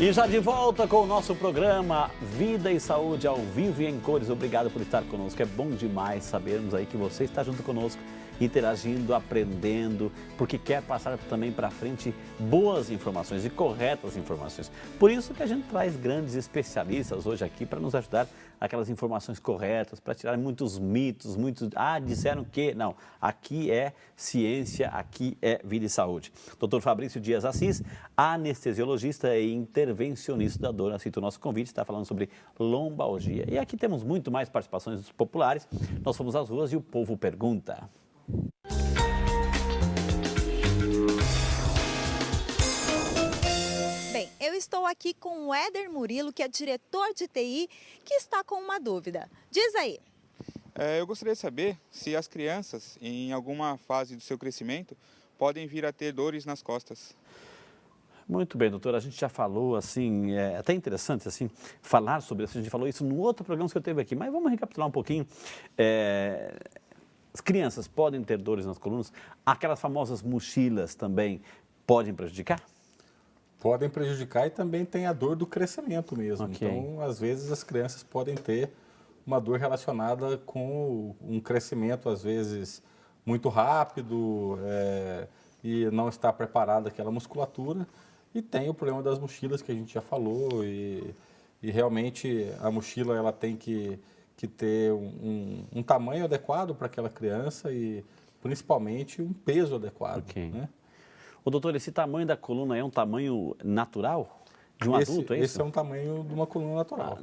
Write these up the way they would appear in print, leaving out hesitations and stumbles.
E já de volta com o nosso programa Vida e Saúde ao vivo e em cores. Obrigado por estar conosco. É bom demais sabermos aí que você está junto conosco, interagindo, aprendendo, porque quer passar também para frente boas informações e corretas informações. Por isso que a gente traz grandes especialistas hoje aqui para nos ajudar aquelas informações corretas, para tirar muitos mitos, disseram que... Não, aqui é ciência, aqui é vida e saúde. Dr. Fabrício Dias Assis, anestesiologista e intervencionista da dor, aceita o nosso convite, está falando sobre lombalgia. E aqui temos muito mais participações dos populares. Nós fomos às ruas e o povo pergunta. Bem, eu estou aqui com o Éder Murilo, que é diretor de TI, que está com uma dúvida. Diz aí. Eu gostaria de saber se as crianças, em alguma fase do seu crescimento, podem vir a ter dores nas costas. Muito bem, doutora, a gente já falou, assim, é até interessante, assim, falar sobre isso. A gente falou isso no outro programa que eu teve aqui, mas vamos recapitular um pouquinho. As crianças podem ter dores nas colunas? Aquelas famosas mochilas também podem prejudicar? Podem prejudicar e também tem a dor do crescimento mesmo. Okay. Então, às vezes, as crianças podem ter uma dor relacionada com um crescimento, às vezes, muito rápido e não está preparada aquela musculatura. E tem o problema das mochilas que a gente já falou e realmente a mochila ela tem que ter um tamanho adequado para aquela criança e principalmente um peso adequado. Okay. Né? Ô, doutor, esse tamanho da coluna é um tamanho natural? De um adulto, é isso? Esse é um tamanho de uma coluna natural.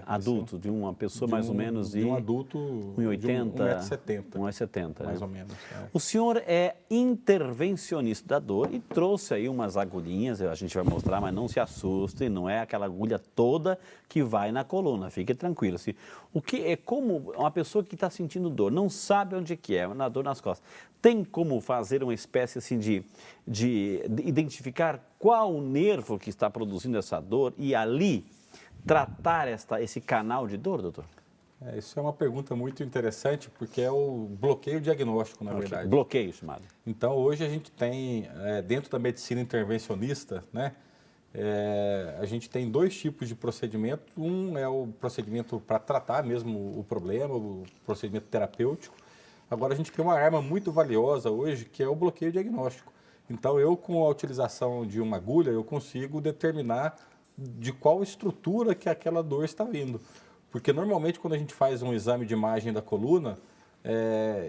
Adulto, de uma pessoa mais ou menos de um adulto 1,80 1,70 m. 1,70 m. Mais ou menos. O senhor é intervencionista da dor e trouxe aí umas agulhinhas, a gente vai mostrar, mas não se assustem, não é aquela agulha toda que vai na coluna, fique tranquilo. Assim, o que é como uma pessoa que está sentindo dor, não sabe onde que é, uma dor nas costas, tem como fazer uma espécie assim de identificar qual o nervo que está produzindo essa dor e ali tratar esse canal de dor, doutor? Isso é uma pergunta muito interessante porque é o bloqueio diagnóstico, na verdade. Bloqueio chamado. Então, hoje a gente tem, dentro da medicina intervencionista, né, a gente tem dois tipos de procedimento. Um é o procedimento para tratar mesmo o problema, o procedimento terapêutico. Agora, a gente tem uma arma muito valiosa hoje, que é o bloqueio diagnóstico. Então, eu, com a utilização de uma agulha, eu consigo determinar de qual estrutura que aquela dor está vindo. Porque, normalmente, quando a gente faz um exame de imagem da coluna,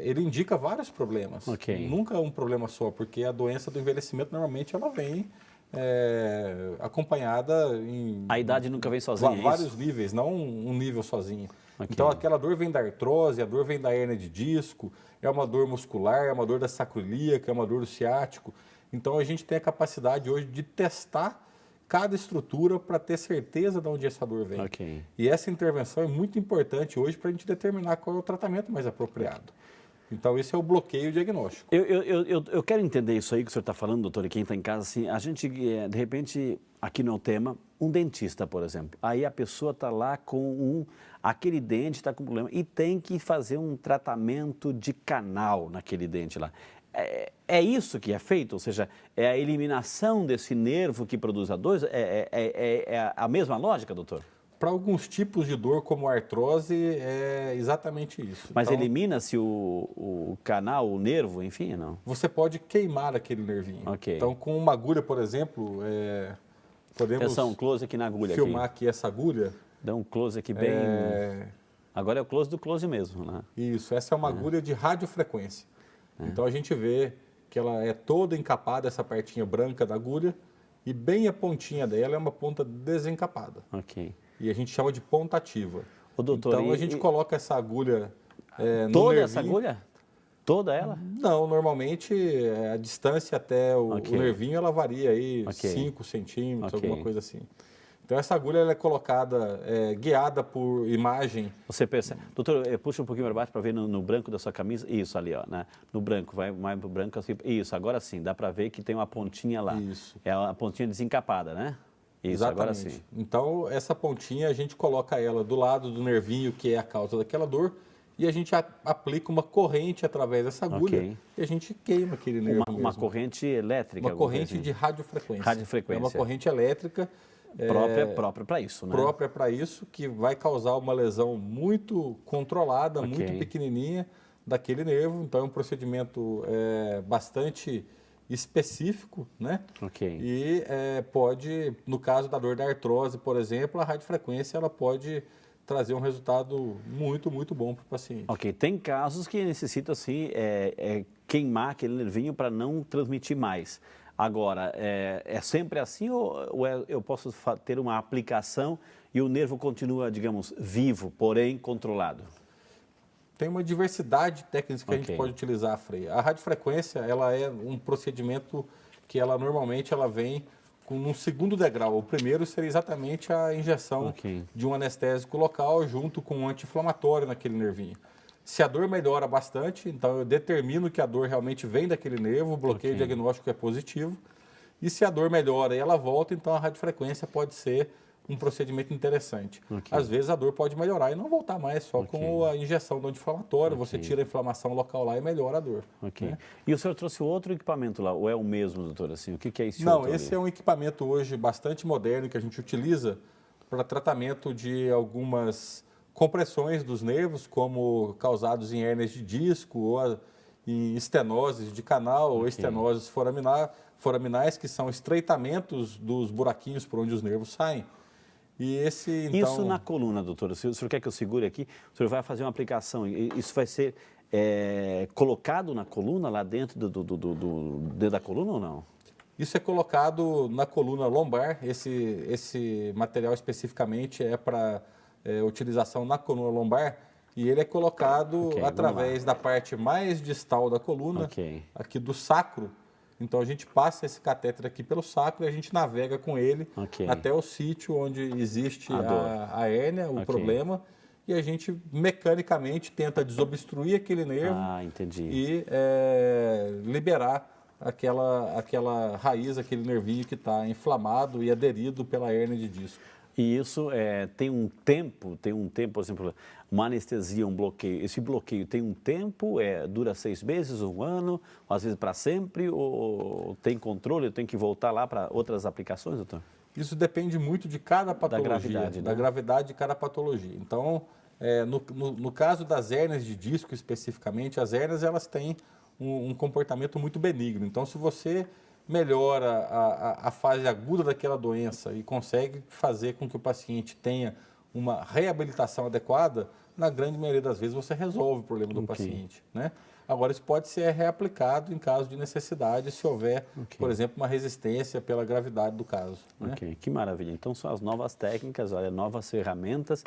ele indica vários problemas. Okay. Nunca um problema só, porque a doença do envelhecimento, normalmente, ela vem acompanhada em... A idade nunca vem sozinha, vários níveis, não um nível sozinho. Okay. Então, aquela dor vem da artrose, a dor vem da hérnia de disco, é uma dor muscular, é uma dor da sacroiliaca, é uma dor do ciático. Então, a gente tem a capacidade hoje de testar cada estrutura para ter certeza de onde essa dor vem. Okay. E essa intervenção é muito importante hoje para a gente determinar qual é o tratamento mais apropriado. Então, esse é o bloqueio diagnóstico. Eu quero entender isso aí que o senhor está falando, doutor, e quem está em casa, assim, a gente, de repente, aqui no tema, um dentista, por exemplo, aí a pessoa está lá com aquele dente está com problema e tem que fazer um tratamento de canal naquele dente lá. É isso que é feito? Ou seja, é a eliminação desse nervo que produz a dor? É a mesma lógica, doutor? Para alguns tipos de dor, como a artrose, é exatamente isso. Mas então, elimina-se o canal, o nervo, enfim, não? Você pode queimar aquele nervinho. Okay. Então, com uma agulha, por exemplo, podemos atenção, um close aqui na agulha. Filmar aqui essa agulha. Dá um close aqui bem... Agora é o close do close mesmo, né? Isso, essa é uma agulha de radiofrequência. Então, a gente vê que ela é toda encapada, essa partinha branca da agulha, e bem a pontinha dela é uma ponta desencapada. Ok. E a gente chama de ponta ativa. Ô, doutor, então, a gente coloca essa agulha no nervinho. Toda essa agulha? Toda ela? Não, normalmente a distância até o nervinho, ela varia aí 5 centímetros, alguma coisa assim. Então, essa agulha ela é colocada, guiada por imagem. Você percebe. Doutor, puxa um pouquinho para baixo para ver no branco da sua camisa. Isso ali, ó, né? No branco, vai mais para o branco. Assim. Isso, agora sim, dá para ver que tem uma pontinha lá. Isso. É a pontinha desencapada, né? Isso, exatamente. Agora sim. Então, essa pontinha, a gente coloca ela do lado do nervinho, que é a causa daquela dor, e a gente aplica uma corrente através dessa agulha e a gente queima aquele nervo uma corrente elétrica? Uma corrente de radiofrequência. Radiofrequência. É uma corrente elétrica Própria para isso, né? Própria para isso, que vai causar uma lesão muito controlada, Ok. muito pequenininha daquele nervo. Então é um procedimento bastante específico, né? Ok. E pode, no caso da dor da artrose, por exemplo, a radiofrequência ela pode trazer um resultado muito, muito bom para o paciente. Ok, tem casos que necessitam, assim, queimar aquele nervinho para não transmitir mais. Agora, é sempre assim ou eu posso ter uma aplicação e o nervo continua, digamos, vivo, porém controlado? Tem uma diversidade de técnicas que a gente Ok. pode utilizar, Frei. A radiofrequência, ela é um procedimento que ela normalmente ela vem com um segundo degrau. O primeiro seria exatamente a injeção Ok. de um anestésico local junto com um anti-inflamatório naquele nervinho. Se a dor melhora bastante, então eu determino que a dor realmente vem daquele nervo, o bloqueio Ok. diagnóstico é positivo. E se a dor melhora e ela volta, então a radiofrequência pode ser um procedimento interessante. Ok. Às vezes a dor pode melhorar e não voltar mais só com a injeção do anti-inflamatório. Você tira a inflamação local lá e melhora a dor. Ok. Né? E o senhor trouxe outro equipamento lá, ou é o mesmo, doutor? Assim, o que é esse Não, outro esse ali? é um equipamento hoje bastante moderno que a gente utiliza para tratamento de algumas compressões dos nervos, como causados em hérnias de disco ou em estenoses de canal ou estenoses foraminais, que são estreitamentos dos buraquinhos por onde os nervos saem. E esse, então... Isso na coluna, doutor. Se o senhor quer que eu segure aqui, o senhor vai fazer uma aplicação. Isso vai ser colocado na coluna, lá dentro dentro da coluna ou não? Isso é colocado na coluna lombar. Esse material especificamente é para utilização na coluna lombar e ele é colocado Ok, vamos através da parte mais distal da coluna, Ok. aqui do sacro. Então a gente passa esse catéter aqui pelo sacro e a gente navega com ele Ok. até o sítio onde existe A dor. a hérnia, o Ok. problema, e a gente mecanicamente tenta desobstruir aquele nervo Ah, entendi. e liberar aquela raiz, aquele nervinho que está inflamado e aderido pela hérnia de disco. E isso tem um tempo, por exemplo, uma anestesia, um bloqueio. Esse bloqueio tem um tempo, dura 6 meses, 1 ano, ou às vezes para sempre, ou tem controle, eu tenho que voltar lá para outras aplicações, doutor? Isso depende muito de cada patologia, gravidade, da né? gravidade de cada patologia. Então, no caso das hérnias de disco especificamente, as hérnias elas têm um comportamento muito benigno. Então, se você melhora a fase aguda daquela doença e consegue fazer com que o paciente tenha uma reabilitação adequada, na grande maioria das vezes você resolve o problema do paciente, né? Agora, isso pode ser reaplicado em caso de necessidade, se houver, por exemplo, uma resistência pela gravidade do caso. Né? Ok, que maravilha. Então, são as novas técnicas, olha, novas ferramentas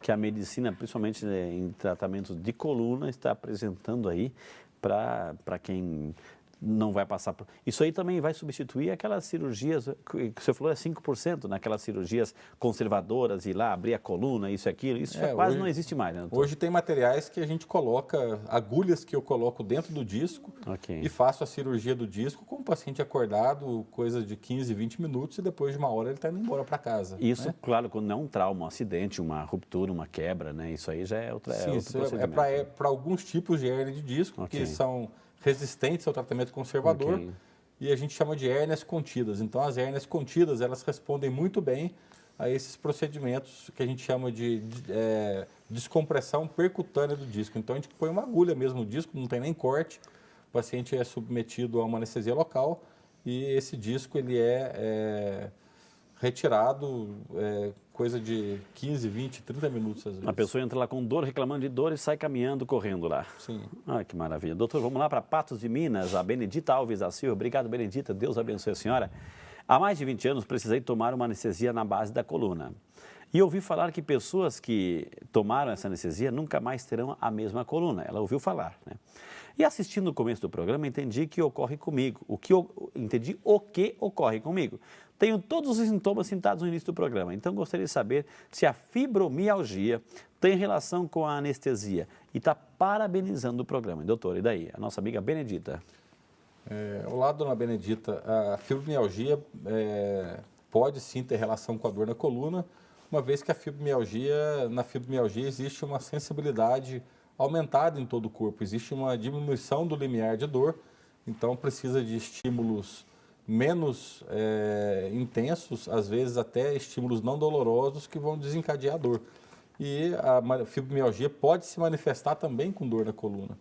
que a medicina, principalmente em tratamentos de coluna, está apresentando aí para quem não vai passar por... Isso aí também vai substituir aquelas cirurgias, que você falou, 5%, naquelas cirurgias conservadoras, ir lá, abrir a coluna, isso e aquilo, isso já quase não existe mais, né, doutor? Hoje tem materiais que a gente coloca, agulhas que eu coloco dentro do disco Ok. e faço a cirurgia do disco com o paciente acordado, coisa de 15, 20 minutos e depois de 1 hora ele está indo embora para casa. Isso, né? claro, quando não é um trauma, um acidente, uma ruptura, uma quebra, né? Isso aí já é outro Sim, isso procedimento. para alguns tipos de hérnia de disco Ok. que são resistentes ao tratamento conservador Ok. e a gente chama de hérnias contidas. Então, as hérnias contidas, elas respondem muito bem a esses procedimentos que a gente chama de descompressão percutânea do disco. Então, a gente põe uma agulha mesmo no disco, não tem nem corte, o paciente é submetido a uma anestesia local e esse disco ele é retirado coisa de 15, 20, 30 minutos às vezes. A pessoa entra lá com dor, reclamando de dor e sai caminhando, correndo lá. Sim. Ah, que maravilha. Doutor, vamos lá para Patos de Minas, a Benedita Alves da Silva. Obrigado, Benedita. Deus abençoe a senhora. Há mais de 20 anos precisei tomar uma anestesia na base da coluna. E ouvi falar que pessoas que tomaram essa anestesia nunca mais terão a mesma coluna. Ela ouviu falar, né? E assistindo o começo do programa, entendi que ocorre comigo. Entendi o que ocorre comigo. Tenho todos os sintomas citados no início do programa. Então, gostaria de saber se a fibromialgia tem relação com a anestesia. E está parabenizando o programa. Doutor, e daí? A nossa amiga Benedita. Olá, dona Benedita. A fibromialgia pode sim ter relação com a dor na coluna, uma vez que na fibromialgia existe uma sensibilidade aumentada em todo o corpo, existe uma diminuição do limiar de dor, então precisa de estímulos menos intensos, às vezes até estímulos não dolorosos que vão desencadear a dor. E a fibromialgia pode se manifestar também com dor na coluna.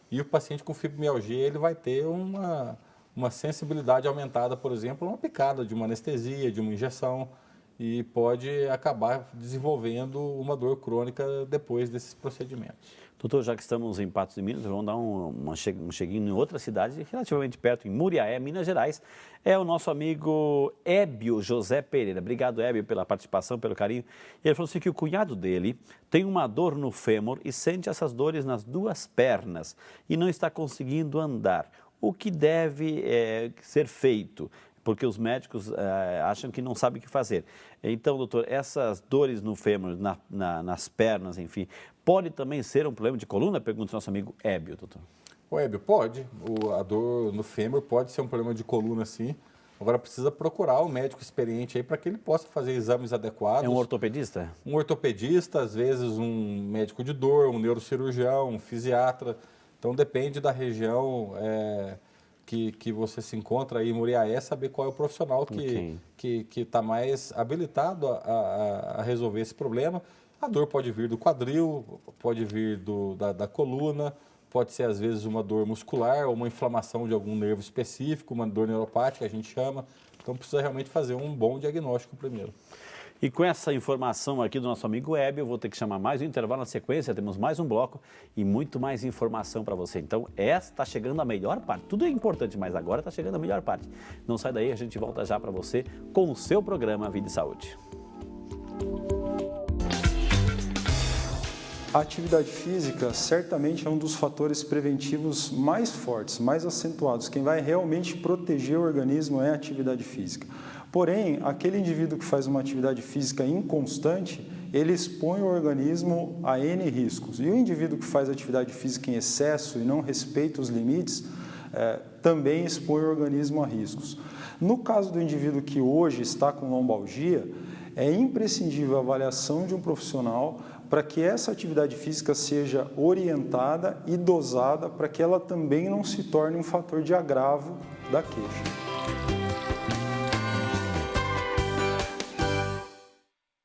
E o paciente com fibromialgia ele vai ter uma sensibilidade aumentada, por exemplo, uma picada de uma anestesia, de uma injeção, e pode acabar desenvolvendo uma dor crônica depois desses procedimentos. Doutor, já que estamos em Patos de Minas, vamos dar um cheguinho em outra cidade, relativamente perto, em Muriaé, Minas Gerais. É o nosso amigo Ébio José Pereira. Obrigado, Ébio, pela participação, pelo carinho. Ele falou assim que o cunhado dele tem uma dor no fêmur e sente essas dores nas duas pernas e não está conseguindo andar. O que deve ser feito? Porque os médicos acham que não sabem o que fazer. Então, doutor, essas dores no fêmur, nas pernas, enfim, pode também ser um problema de coluna? Pergunta o nosso amigo Ébio, doutor. O Ébio, pode. A dor no fêmur pode ser um problema de coluna, sim. Agora, precisa procurar um médico experiente aí para que ele possa fazer exames adequados. É um ortopedista? Um ortopedista, às vezes um médico de dor, um neurocirurgião, um fisiatra. Então, depende da região que você se encontra aí em Muriaé, saber qual é o profissional que está mais habilitado a resolver esse problema. A dor pode vir do quadril, pode vir da coluna, pode ser às vezes uma dor muscular ou uma inflamação de algum nervo específico, uma dor neuropática, a gente chama. Então precisa realmente fazer um bom diagnóstico primeiro. E com essa informação aqui do nosso amigo Ébio, eu vou ter que chamar mais um intervalo na sequência, temos mais um bloco e muito mais informação para você. Então, essa está chegando a melhor parte. Tudo é importante, mas agora está chegando a melhor parte. Não sai daí, a gente volta já para você com o seu programa Vida e Saúde. A atividade física certamente é um dos fatores preventivos mais fortes, mais acentuados. Quem vai realmente proteger o organismo é a atividade física. Porém, aquele indivíduo que faz uma atividade física inconstante, ele expõe o organismo a N riscos. E o indivíduo que faz atividade física em excesso e não respeita os limites, também expõe o organismo a riscos. No caso do indivíduo que hoje está com lombalgia, é imprescindível a avaliação de um profissional para que essa atividade física seja orientada e dosada para que ela também não se torne um fator de agravo da queixa.